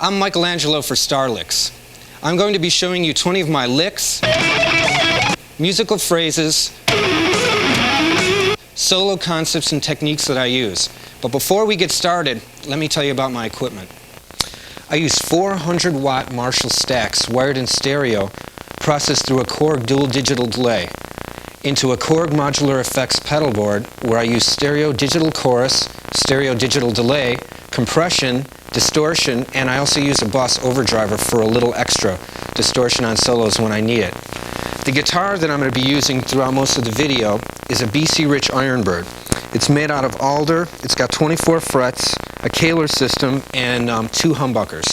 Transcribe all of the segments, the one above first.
I'm Angelo for Star Licks. I'm going to be showing you 20 of my licks, musical phrases, solo concepts and techniques that I use. But before we get started, let me tell you about my equipment. I use 400-watt Marshall stacks wired in stereo, processed through a Korg dual digital delay, into a Korg modular effects pedal board where I use stereo digital chorus, stereo digital delay, compression, distortion, and I also use a Boss overdriver for a little extra distortion on solos when I need it. The guitar that I'm going to be using throughout most of the video is a BC Rich Ironbird. It's made out of alder, it's got 24 frets, a Kaler system, and 2 humbuckers.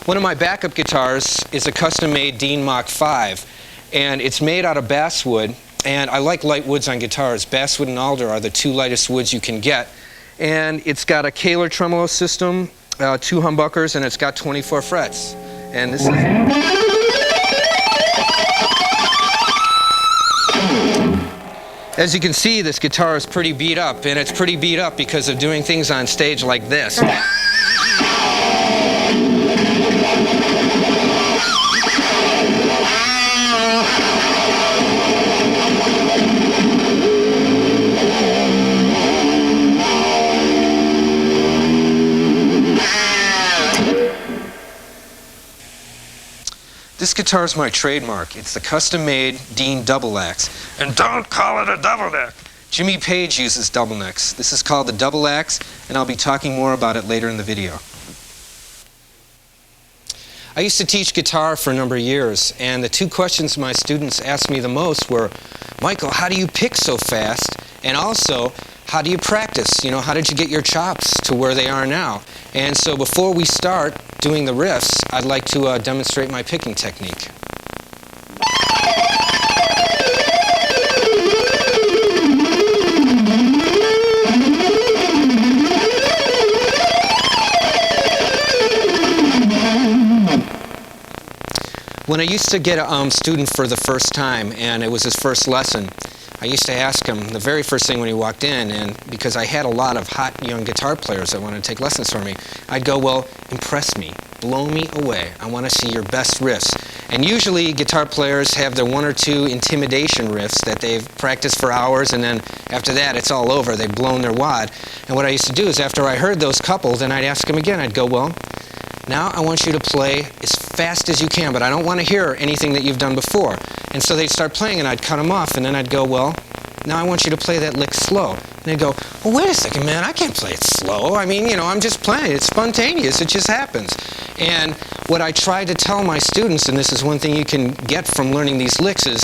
One of my backup guitars is a custom-made Dean Mach 5, and it's made out of basswood, and I like light woods on guitars. Basswood and alder are the 2 lightest woods you can get. And it's got a Kaler tremolo system, 2 humbuckers, and it's got 24 frets. And this is... As you can see, this guitar is pretty beat up, and it's pretty beat up because of doing things on stage like this. This guitar is my trademark. It's the custom-made Dean double axe. And don't call it a double neck. Jimmy Page uses double necks. This is called the double axe, and I'll be talking more about it later in the video. I used to teach guitar for a number of years, and the 2 questions my students asked me the most were, Michael, how do you pick so fast? And also, how do you practice? You know, how did you get your chops to where they are now? And so before we start doing the riffs, I'd like to demonstrate my picking technique. When I used to get a student for the first time, and it was his first lesson, I used to ask him the very first thing when he walked in, and because I had a lot of hot young guitar players that wanted to take lessons from me, I'd go, well, impress me, blow me away. I want to see your best riffs. And usually guitar players have their 1 or 2 intimidation riffs that they've practiced for hours, and then after that it's all over. They've blown their wad. And what I used to do is after I heard those couple, then I'd ask him again. I'd go, well, now I want you to play as fast as you can, but I don't want to hear anything that you've done before. And so they'd start playing, and I'd cut them off, and then I'd go, well, now I want you to play that lick slow. And they'd go, well, wait a second, man, I can't play it slow. I mean, you know, I'm just playing. It's spontaneous. It just happens. And what I try to tell my students, and this is one thing you can get from learning these licks, is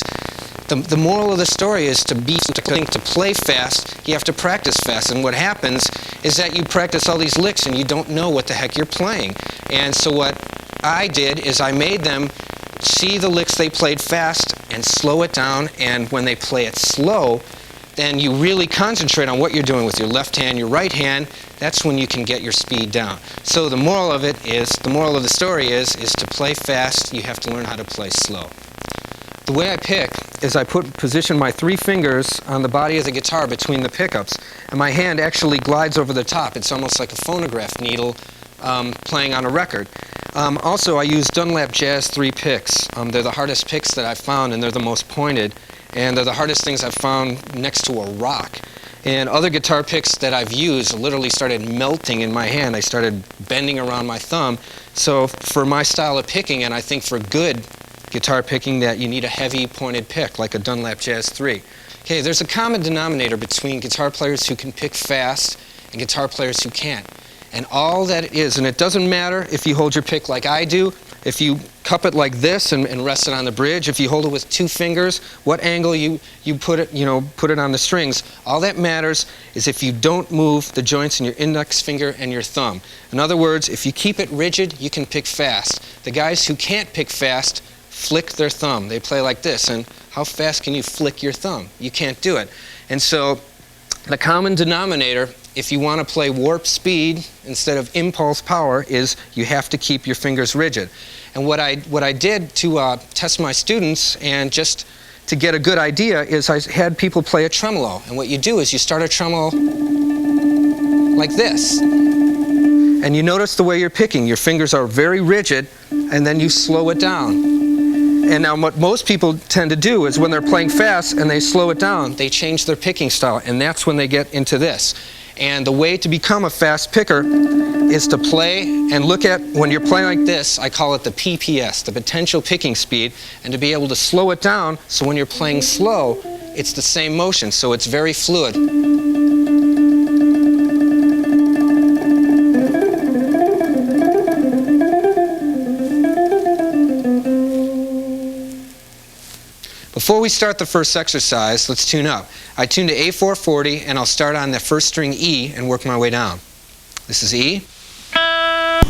the moral of the story is to play fast, you have to practice fast. And what happens is that you practice all these licks and you don't know what the heck you're playing. And so what I did is I made them see the licks they played fast and slow it down, and when they play it slow, then you really concentrate on what you're doing with your left hand, your right hand. That's when you can get your speed down. So the moral of it is, the moral of the story is to play fast, you have to learn how to play slow. The way I pick is I position my 3 fingers on the body of the guitar between the pickups, and my hand actually glides over the top. It's almost like a phonograph needle playing on a record. Also, I use Dunlap Jazz 3 picks. They're the hardest picks that I've found, and they're the most pointed, and they're the hardest things I've found next to a rock. And other guitar picks that I've used literally started melting in my hand. I started bending around my thumb. So for my style of picking, and I think for good guitar picking, that you need a heavy pointed pick like a Dunlap Jazz 3. Okay, there's a common denominator between guitar players who can pick fast and guitar players who can't. And all that it is, and it doesn't matter if you hold your pick like I do, if you cup it like this and rest it on the bridge, if you hold it with 2 fingers, what angle you put it on the strings, all that matters is if you don't move the joints in your index finger and your thumb. In other words, if you keep it rigid, you can pick fast. The guys who can't pick fast flick their thumb. They play like this, and how fast can you flick your thumb? You can't do it. And so the common denominator, if you want to play warp speed instead of impulse power, is you have to keep your fingers rigid. And what I did to test my students and just to get a good idea is I had people play a tremolo. And what you do is you start a tremolo like this. And you notice the way you're picking. Your fingers are very rigid, and then you slow it down. And now what most people tend to do is when they're playing fast and they slow it down, they change their picking style, and that's when they get into this. And the way to become a fast picker is to play and look at, when you're playing like this, I call it the PPS, the potential picking speed, and to be able to slow it down so when you're playing slow, it's the same motion, so it's very fluid. Before we start the first exercise, let's tune up. I tune to A440, and I'll start on the first string E and work my way down. This is E.